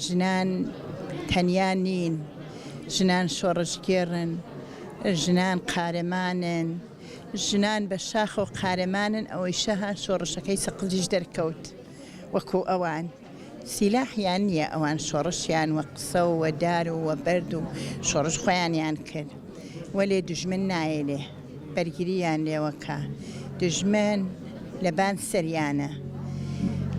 ژنان تەنیا نین، ژنان شۆڕژگێڕن، ژنان قارەمانن، ژنان بە شاخ و قارەمانن. ئەوەی شەها شۆڕشەکەی سەقلیش دەرکەوت وەکو ئەوان. سیلاحیان نییە ئەوان، شۆڕشیان وە قسە و وە دار و وە بەرد و شۆڕش خۆیانیان کرد، وەلێ دوژمن نایە لێ بەرگریان لێوەکە. دژمن لەبان سەریانە،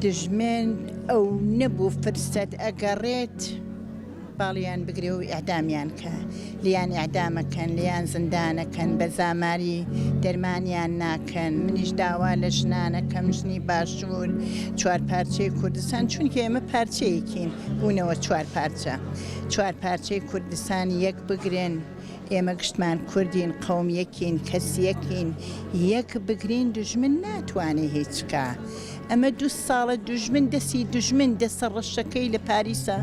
دژمن ئەو نەبوو فرسەت ئەگەڕێت باڵیان بگرێ و ئیعدامیان کە، لیان ئیعدامەکەن، لیان زندانەکەن، بە زاماری دەرمانیان ناکەن. منیش داوا لە ژنانەکەم، ژنی باشوور، چوار پارچەی کوردستان، چونکە ئێمە پارچەیەکین بوونەوە چوار پارچەی کوردستان یەک بگرن. ئێمە گشتمان کوردین، قەومیەکین، کەسیەکین، یەک بگرین، دژمن ناتوانێت هیچ بکە. ئەمە 2 ساڵە دژمن دەستی دژمن دەسە ڕەشەکەی لە پاریسە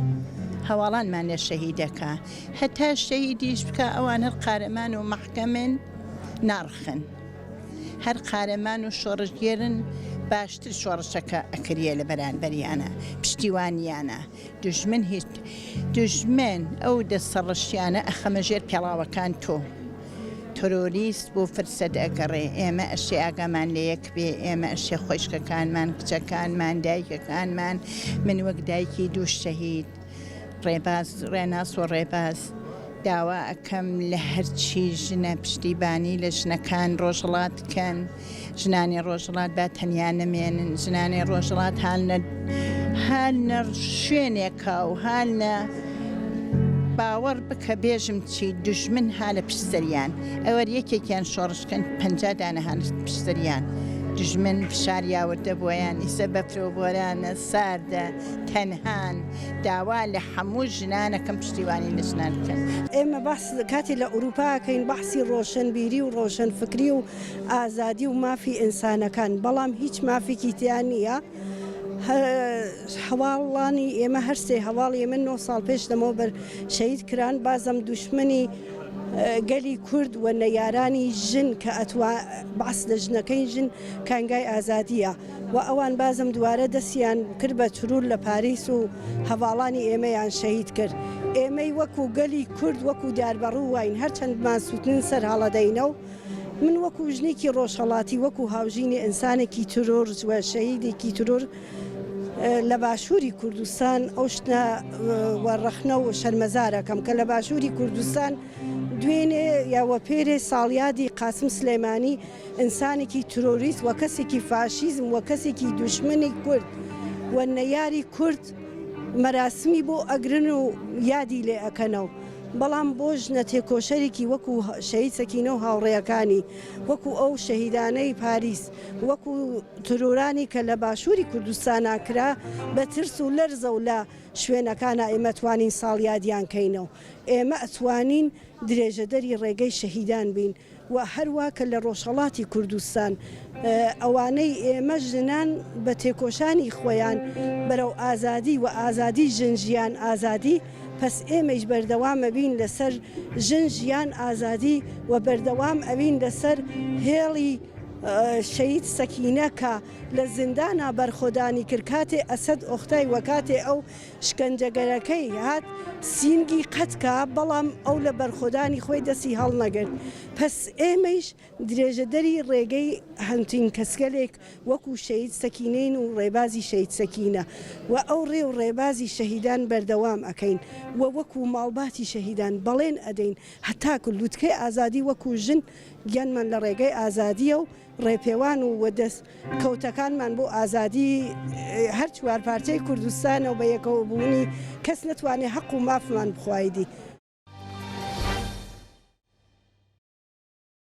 هەواڵانمان لە شەهیدەکە، هەتا شەهیدیش بکە. ئەوان هەر قارەمان و محکەمن ناڕخن، هەر قارەمان و شۆڕژگێرن، باشتر شۆڕشەکە ئەکریە لە بەرانبەریانە، پشتیوانیانە. دژمن هیچ دژمن ئەو دەسەڕەشیانە ئەخەمەژێر پێڵاوەکان تۆ تۆرۆریست بۆ فرسەد ئەگەڕێ. ئێمە ئەشێ ئاگامان لە یەک بێ، ئێمە ئەشێ خۆشکەکانمان، کچەکانمان، دایکەکانمان. من وەک دایکی 2 شەهید ڕێناس و ڕێباز داوا ئەەکەم لە هەرچی ژنە پشتیبانی لە ژنەکان ڕۆژهەڵات بکەن. ژنانی ڕۆژهەڵات با تەنیا نەمێنن، ژنانی ڕۆژهەڵات هەڵنە شوێنێکە و هەڵنە باوەڕ بکە بێژم چی دژمن ها لە پشتزەریان. ئەوە یەکێکیان شۆڕشکەن 50 دانە هەن پشتزەریان. دژمن فشاریاوردە بۆیان، ئیسە بەفرۆ بۆرانە، ساردە، تەنهان. داوا لە هەموو ژنانەکەم پشتیوانی لە ژنان بکەن. ئێمە بەحس کاتی لە ئوروپاکەین بەحسی ڕۆشنبیری و ڕۆشنفکری و ئازادی و مافی ئینسانەکان، بەڵام هیچ مافێکی تیان نییە. هەواڵانی ئێمە هەرسێ هەواڵ ئێمە 9 ساڵ پێش لەمەوە بەر شەهید کران. بازم دوشمنی گەلی کورد و نەیارانی ژن کە بەعس لە ژنەکەی ژن کانگای ئازادیە و ئەوان بازم دوارە دەستیان کرد بە ترور لە پاریس و هەواڵانی ئێمەیان شەهید کرد. ئێمەی وەکو گەلی کورد وەکو داربەڕوو واین، هەرچەندمان سووتن سەر هەڵەدەینە و من وەکو ژنێکی ڕۆژهەڵاتی، وەکو هاوژینی ئینسانێکی ترۆر و شەهیدێکی ترۆر لە باشووری کوردستان ئەو شتە وەڕەخنە و شەرمەزارەکەم کە لە باشووری کوردستان دوێنێ یاوە پێرێ ساڵیادی قاسم سلێمانی ئینسانێکی ترۆریست و کەسێکی فاشیزم و کەسێکی دوشمنی کورد و نەیاری کورد مەراسمی بۆ ئەگرن و یادی لێ ئەکەنەوە. بەڵام بۆ ژنە تێکۆشەرێکی وەکو شەهید سەکینە و هاوڕێیەکانی، وەکو ئەو شەهیدانەی پاریس، وەکو ترۆرانی کە لە باشووری کوردستان ناکرا، بە ترس و لەرزە و لە شوێنەکانە ئێمە توانین ساڵیادیان کەینەوە. ئێمە ئەتوانین درێژەدەری ڕێگەی شەهیدان بین و هەروە کە لە ڕۆژهەڵاتی کوردستان ئەوانەی ئێمە ژنان بە تێکۆشانی خۆیان بەرەو ئازادی و ئازادی ژنجیان ئازادی، پس ئێمەش بەردەوام ئەبین لەسەر ژن ژیان ئازادی و بەردەوام ئەبین لەسەر هێڵی شەهید سەکینە کە لە زیندانە بەرخۆدانی کرد. کاتێ ئەسەد ئۆختای وە کاتێ ئەو شکەنجەگەرەکەی هات سینگی قەتکە، بەڵام ئەو لە بەرخۆدانی خۆی دەستی هەڵنەگرت. پس ئێمەش درێژەدەری ڕێگەی هەمتین کەسگەلێک وەکو شەهید سەکینەین و ڕێبازی شەهید سەکینە و ئەو ڕێ و ڕێبازی شەهیدان بەردەوام ئەکەین و وەکو ماڵباتی شەهیدان بەڵێن ئەدەین هەتاکو لوتکەی ئازادی وەکو ژن گیانمان لە ڕێگەی ئازادیە و ڕێپێوان و وەدەست کەوتەکانمان بۆ ئازادی هەر چوار پارچەی کوردستانە و بە یەکەوە بوونی کەس نەتوانێت حەق و مافمان بخوایدی.